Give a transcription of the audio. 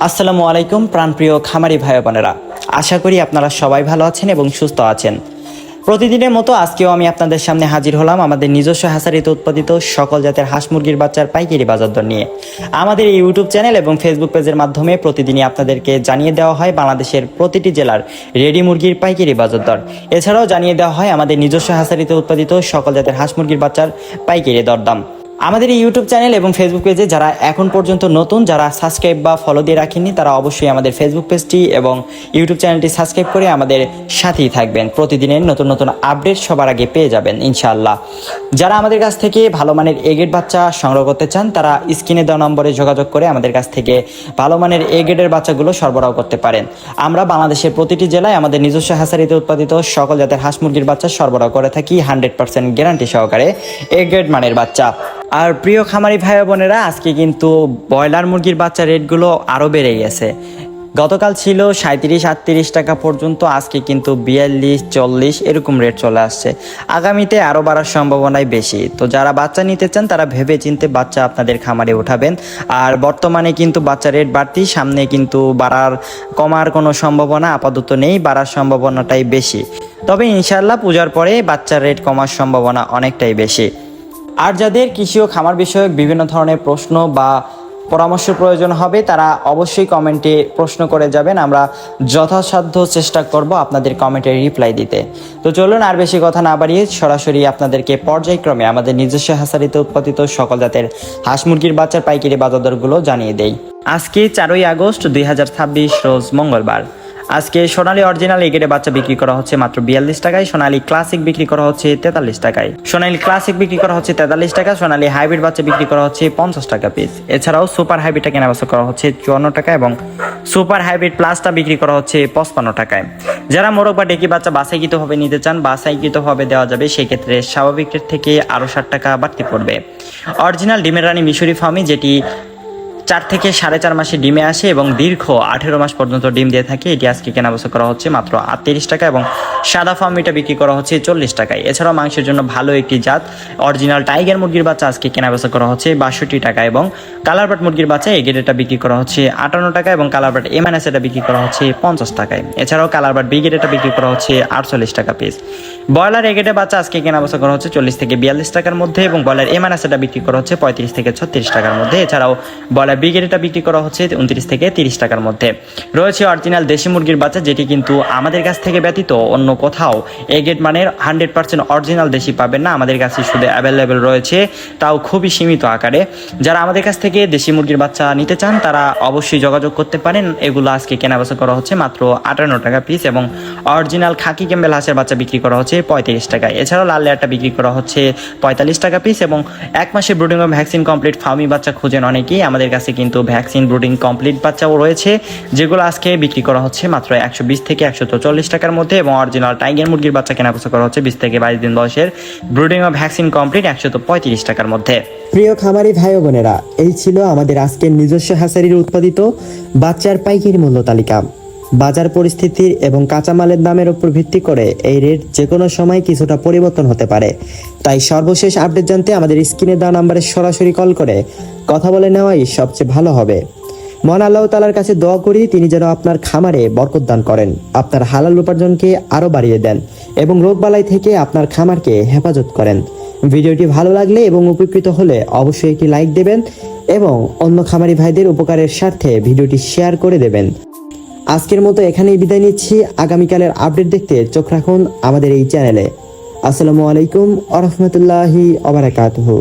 আসসালামু আলাইকুম প্রাণপ্রিয় খামারি ভাই বোনেরা, আশা করি আপনারা সবাই ভালো আছেন এবং সুস্থ আছেন। প্রতিদিনের মতো আজকেও আমি আপনাদের সামনে হাজির হলাম আমাদের নিজস্ব হ্যাচারিতে উৎপাদিত সকল জাতের হাঁস মুরগির বাচ্চার পাইকারি বাজার দর নিয়ে। আমাদের এই ইউটিউব চ্যানেল এবং ফেসবুক পেজের মাধ্যমে প্রতিদিনই আপনাদেরকে জানিয়ে দেওয়া হয় বাংলাদেশের প্রতিটি জেলার রেডি মুরগির পাইকারি বাজার দর। এছাড়াও জানিয়ে দেওয়া হয় আমাদের নিজস্ব হ্যাচারিতে উৎপাদিত সকল জাতের হাঁস মুরগির বাচ্চার পাইকারি দরদাম। আমাদের এই ইউটিউব চ্যানেল এবং ফেসবুক পেজে যারা এখন পর্যন্ত নতুন, যারা সাবস্ক্রাইব বা ফলো দিয়ে রাখেননি, তারা অবশ্যই আমাদের ফেসবুক পেজটি এবং ইউটিউব চ্যানেলটি সাবস্ক্রাইব করে আমাদের সাথেই থাকবেন। প্রতিদিনের নতুন নতুন আপডেট সবার আগে পেয়ে যাবেন ইনশাআল্লাহ। যারা আমাদের কাছ থেকে ভালো মানের এ গ্রেড বাচ্চা সংগ্রহ করতে চান, তারা স্ক্রিনে দেওয়া নম্বরে যোগাযোগ করে আমাদের কাছ থেকে ভালো মানের এ গ্রেডের বাচ্চাগুলো সরবরাহ করতে পারেন। আমরা বাংলাদেশের প্রতিটি জেলায় আমাদের নিজস্ব হ্যাচারিতে উৎপাদিত সকল জাতের হাঁস মুরগির বাচ্চা সরবরাহ করে থাকি 100% গ্যারান্টি সহকারে এ গ্রেড মানের বাচ্চা। আর প্রিয় খামারি ভাই বোনেরা, আজকে কিন্তু ব্রয়লার মুরগির বাচ্চা রেটগুলো আরও বেড়ে গেছে। গতকাল ছিল 37-38 টাকা পর্যন্ত, আজকে কিন্তু 42-40 এরকম রেট চলে আসছে। আগামীতে আরও বাড়ার সম্ভাবনাই বেশি। তো যারা বাচ্চা নিতে চান তারা ভেবে চিন্তে বাচ্চা আপনাদের খামারে উঠাবেন। আর বর্তমানে কিন্তু বাচ্চা রেট বাড়তি, সামনে কিন্তু কমার কোনো সম্ভাবনা আপাতত নেই, বাড়ার সম্ভাবনাটাই বেশি। তবে ইনশাআল্লাহ পূজার পরে বাচ্চার রেট কমার সম্ভাবনা অনেকটাই বেশি। আর যাদের কৃষি ও খামার বিষয়ক বিভিন্ন ধরনের প্রশ্ন বা পরামর্শ প্রয়োজন হবে, তারা অবশ্যই কমেন্টে প্রশ্ন করে যাবেন। আমরা যথাসাধ্য চেষ্টা করব আপনাদের কমেন্টে রিপ্লাই দিতে। তো চলুন আর বেশি কথা না বাড়িয়ে সরাসরি আপনাদেরকে পর্যায়ক্রমে আমাদের নিজস্ব হ্যাচারিতে উৎপাদিত সকল জাতের হাঁস মুরগির বাচ্চার পাইকারি বাজার দরগুলো জানিয়ে দেই। আজকে 4 আগস্ট 2026 রোজ মঙ্গলবার। আজকে সোনালী অরিজিনাল এগেরে বাচ্চা বিক্রি করা হচ্ছে মাত্র 42 টাকায়, সোনালী ক্লাসিক বিক্রি করা হচ্ছে 43 টাকায়, সোনালী ক্লাসিক বিক্রি করা হচ্ছে 43 টাকা, সোনালী হাইব্রিড বাচ্চা বিক্রি করা হচ্ছে 50 টাকা পিস। এছাড়াও সুপার হাইব্রিডটা কেনা বেচা করা হচ্ছে 54 টাকা এবং সুপার হাইব্রিড প্লাসটা বিক্রি করা হচ্ছে 55 টাকায়। যারা মোরগ বা ডেকি বাচ্চা বাছাইকৃতভাবে নিতে চান, বাছাইকৃতভাবে দেওয়া যাবে, সেক্ষেত্রে স্বাভাবিক রেট থেকে আরও 60 টাকা বাড়তি পড়বে। অরিজিনাল ডিমের রানী মিশরি ফার্মি, যেটি 4 থেকে 4.5 মাসে ডিমে আসে এবং দীর্ঘ 18 মাস পর্যন্ত ডিম দিয়ে থাকে, এটি আজকে কেনাবেচা করা হচ্ছে মাত্র 38 টাকা এবং সাদা ফার্মিটা বিক্রি করা হচ্ছে 40 টাকায়। এছাড়াও মাংসের জন্য ভালো একটি জাত অরিজিনাল টাইগার মুরগির বাচ্চা আজকে কেনাবেচা করা হচ্ছে 62 টাকা এবং কালারবাট মুরগির বাচ্চা এগেডেটা বিক্রি করা হচ্ছে 58 টাকা এবং কালারবাট এমএনএস এটা বিক্রি করা হচ্ছে 50 টাকায়। এছাড়াও কালারবাট বিগেডেটা বিক্রি করা হচ্ছে 48 টাকা পিস। ব্রয়লার এগেডে বাচ্চা আজকে কেনাবেচা করা হচ্ছে 40 থেকে 42 টাকার মধ্যে এবং ব্রয়লার এমএনএস এটা বিক্রি করা হচ্ছে 35 থেকে 36 টাকার মধ্যে। এছাড়াও ব্রয়লার বিগেডেটা বিক্রি করা হচ্ছে 29 থেকে 30 টাকার মধ্যে। রয়েছে অরিজিনাল দেশি মুরগির বাচ্চা, যেটি কিন্তু আমাদের কাছ থেকে ব্যতীত অন্য কোথাও এ গ্রেড মানের 100% অরিজিনাল দেশি পাবেন না। আমাদের কাছে শুধু অ্যাভেলেবেল রয়েছে, তাও খুবই সীমিত আকারে। যারা আমাদের কাছ থেকে দেশি মুরগির বাচ্চা নিতে চান তারা অবশ্যই যোগাযোগ করতে পারেন। এগুলো আজকে কেনাবেচা করা হচ্ছে মাত্র 58 টাকা পিস এবং অরিজিনাল খাকি ক্যাম্বেল হাঁসের বাচ্চা বিক্রি করা হচ্ছে 35 টাকায়। এছাড়াও লাল লেয়ারটা বিক্রি করা হচ্ছে 45 টাকা পিস এবং 1 মাসে ব্রুডিং ও ভ্যাকসিন কমপ্লিট ফার্মি বাচ্চা খুঁজেন অনেকেই, আমাদের কাছে কিন্তু ভ্যাকসিন ব্রুডিং কমপ্লিট বাচ্চাও রয়েছে, যেগুলো আজকে বিক্রি করা হচ্ছে মাত্র 120 থেকে 140 টাকার মধ্যে এবং অরিজিনাল টাইগার মুরগির বাচ্চা কেনাবেচা করা হচ্ছে 20 থেকে 22 দিন বয়সের ব্রুডিং ও ভ্যাকসিন কমপ্লিট 135 টাকার মধ্যে। প্রিয় খামারি ভাই বোনেরা, এই ছিল আমাদের আজকের নিজস্ব হ্যাচারির উৎপাদিত বাচ্চার পাইকারি মূল্য তালিকা। বাজার পরিস্থিতির এবং কাঁচামালের দামের উপর ভিত্তি করে এই রেট যে কোনো সময় কিছুটা পরিবর্তন হতে পারে। তাই সর্বশেষ আপডেট জানতে আমাদের স্ক্রিনে দেওয়া নাম্বারে সরাসরি কল করে কথা বলে নেওয়াই সবচেয়ে ভালো হবে। মহান আল্লাহ তাআলার কাছে দোয়া করি তিনি যেন আপনার খামারে বরকত দান করেন, আপনার হালাল উপার্জনকে আরো বাড়িয়ে দেন এবং রোগবালাই থেকে আপনার খামারকে হেফাজত করেন। ভিডিওটি ভালো লাগলে এবং উপকৃত হলে অবশ্যই একটি লাইক দেবেন এবং অন্য খামারি ভাইদের উপকারের স্বার্থে ভিডিওটি শেয়ার করে দেবেন। আজকের মতো এখানেই বিদায় নিচ্ছি। আগামীকালের আপডেট দেখতে চোখ রাখুন আমাদের এই চ্যানেলে। আসসালামু আলাইকুম ওয়া রাহমাতুল্লাহি ওয়া বারাকাতুহু।